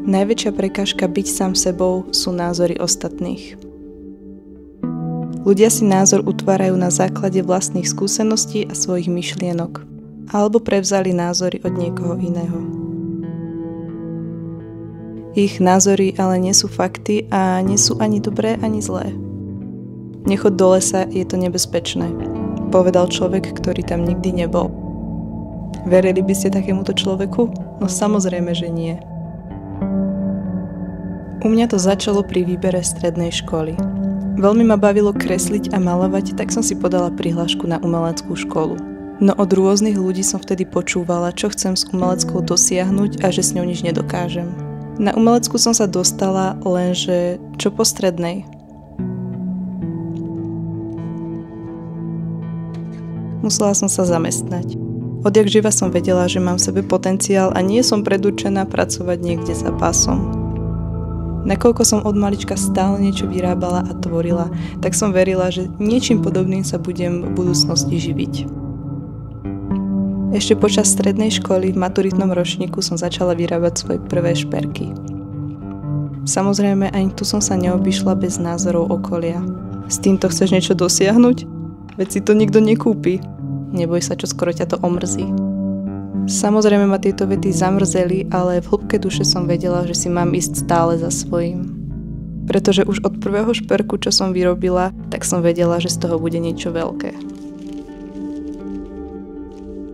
Najväčšia prekážka byť sám sebou sú názory ostatných. Ľudia si názor utvárajú na základe vlastných skúseností a svojich myšlienok, alebo prevzali názory od niekoho iného. Ich názory ale nie sú fakty a nie sú ani dobré, ani zlé. Nechod do lesa, je to nebezpečné, povedal človek, ktorý tam nikdy nebol. Verili by ste takémuto človeku? No samozrejme, že nie. U mňa to začalo pri výbere strednej školy. Veľmi ma bavilo kresliť a malovať, tak som si podala prihlášku na umeleckú školu. No od rôznych ľudí som vtedy počúvala, čo chcem s umeleckou dosiahnuť a že s ňou nič nedokážem. Na umeleckú som sa dostala, lenže čo po strednej? Musela som sa zamestnať. Odjak živa som vedela, že mám v sebe potenciál a nie som predurčená pracovať niekde za pásom. Nakoľko som od malička stále niečo vyrábala a tvorila, tak som verila, že niečím podobným sa budem v budúcnosti živiť. Ešte počas strednej školy v maturitnom ročníku som začala vyrábať svoje prvé šperky. Samozrejme, ani tu som sa neobyšla bez názorov okolia. S týmto chceš niečo dosiahnuť? Veď si to nikto nekúpi. Neboj sa, čo skoro ťa to omrzí. Samozrejme ma tieto vety zamrzeli, ale v hĺbke duše som vedela, že si mám ísť stále za svojím. Pretože už od prvého šperku, čo som vyrobila, tak som vedela, že z toho bude niečo veľké.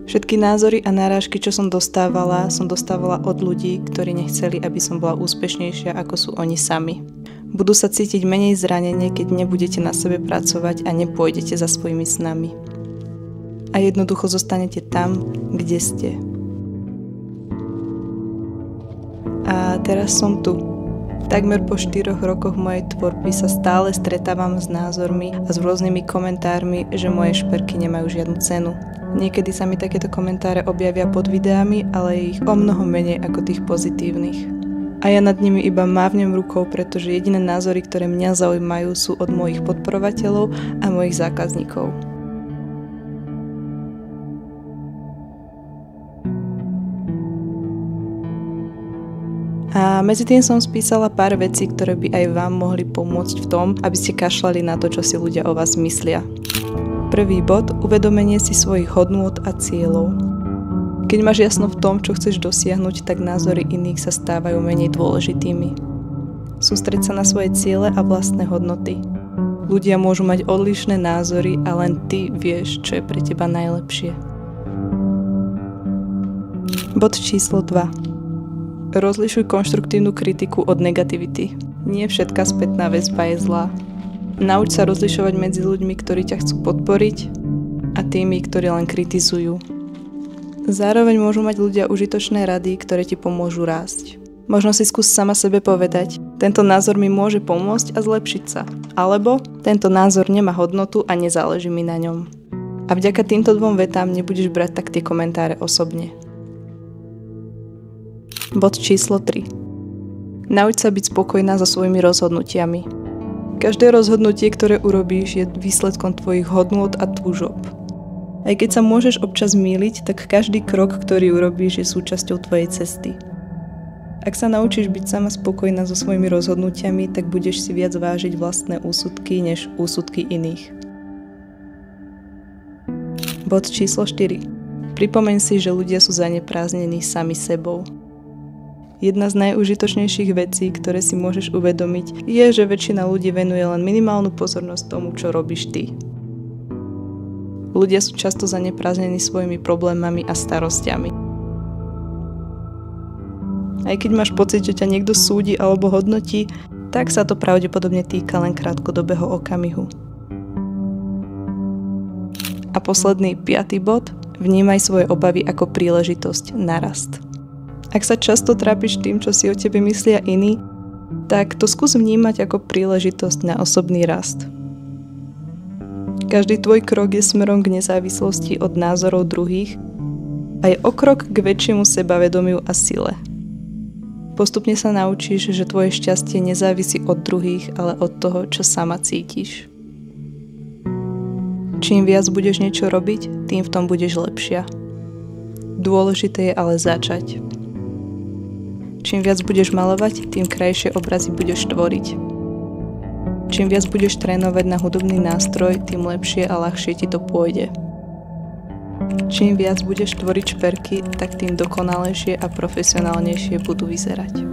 Všetky názory a narážky, čo som dostávala od ľudí, ktorí nechceli, aby som bola úspešnejšia, ako sú oni sami. Budú sa cítiť menej zranene, keď nebudete na sebe pracovať a nepôjdete za svojimi snami. A jednoducho zostanete tam, kde ste. A teraz som tu. Takmer po 4 rokoch mojej tvorby sa stále stretávam s názormi a s rôznymi komentármi, že moje šperky nemajú žiadnu cenu. Niekedy sa mi takéto komentáre objavia pod videami, ale je ich o mnoho menej ako tých pozitívnych. A ja nad nimi iba mávnem rukou, pretože jediné názory, ktoré mňa zaujímajú, sú od mojich podporovateľov a mojich zákazníkov. A medzi tým som spísala pár vecí, ktoré by aj vám mohli pomôcť v tom, aby ste kašľali na to, čo si ľudia o vás myslia. Prvý bod, uvedomenie si svojich hodnôt a cieľov. Keď máš jasno v tom, čo chceš dosiahnuť, tak názory iných sa stávajú menej dôležitými. Sústreď sa na svoje ciele a vlastné hodnoty. Ľudia môžu mať odlišné názory a len ty vieš, čo je pre teba najlepšie. Bod číslo 2. Rozlišuj konštruktívnu kritiku od negativity. Nie všetká spätná väzba je zlá. Nauč sa rozlišovať medzi ľuďmi, ktorí ťa chcú podporiť a tými, ktorí len kritizujú. Zároveň môžu mať ľudia užitočné rady, ktoré ti pomôžu rásť. Možno si skús sama sebe povedať, tento názor mi môže pomôcť a zlepšiť sa. Alebo tento názor nemá hodnotu a nezáleží mi na ňom. A vďaka týmto dvom vetám nebudeš brať tak tie komentáre osobne. Bod číslo 3. Nauč sa byť spokojná so svojimi rozhodnutiami. Každé rozhodnutie, ktoré urobíš, je výsledkom tvojich hodnôt a túžob. Aj keď sa môžeš občas mýliť, tak každý krok, ktorý urobíš, je súčasťou tvojej cesty. Ak sa naučíš byť sama spokojná so svojimi rozhodnutiami, tak budeš si viac vážiť vlastné úsudky, než úsudky iných. Bod číslo 4. Pripomeň si, že ľudia sú zaneprázdnení sami sebou. Jedna z najužitočnejších vecí, ktoré si môžeš uvedomiť, je, že väčšina ľudí venuje len minimálnu pozornosť tomu, čo robíš ty. Ľudia sú často zaneprázdnení svojimi problémami a starostiami. Aj keď máš pocit, že ťa niekto súdi alebo hodnotí, tak sa to pravdepodobne týka len krátkodobého okamihu. A posledný 5. bod, vnímaj svoje obavy ako príležitosť na rast. Ak sa často trápiš tým, čo si o tebe myslia iní, tak to skús vnímať ako príležitosť na osobný rast. Každý tvoj krok je smerom k nezávislosti od názorov druhých a je o krok k väčšiemu sebavedomiu a sile. Postupne sa naučíš, že tvoje šťastie nezávisí od druhých, ale od toho, čo sama cítiš. Čím viac budeš niečo robiť, tým v tom budeš lepšia. Dôležité je ale začať. Čím viac budeš malovať, tým krajšie obrazy budeš tvoriť. Čím viac budeš trénovať na hudobný nástroj, tým lepšie a ľahšie ti to pôjde. Čím viac budeš tvoriť šperky, tak tým dokonalejšie a profesionálnejšie budú vyzerať.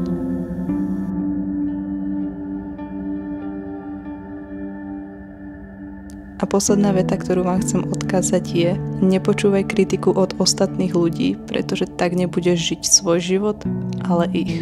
A posledná veta, ktorú vám chcem odkázať je: nepočúvaj kritiku od ostatných ľudí, pretože tak nebudeš žiť svoj život, ale ich.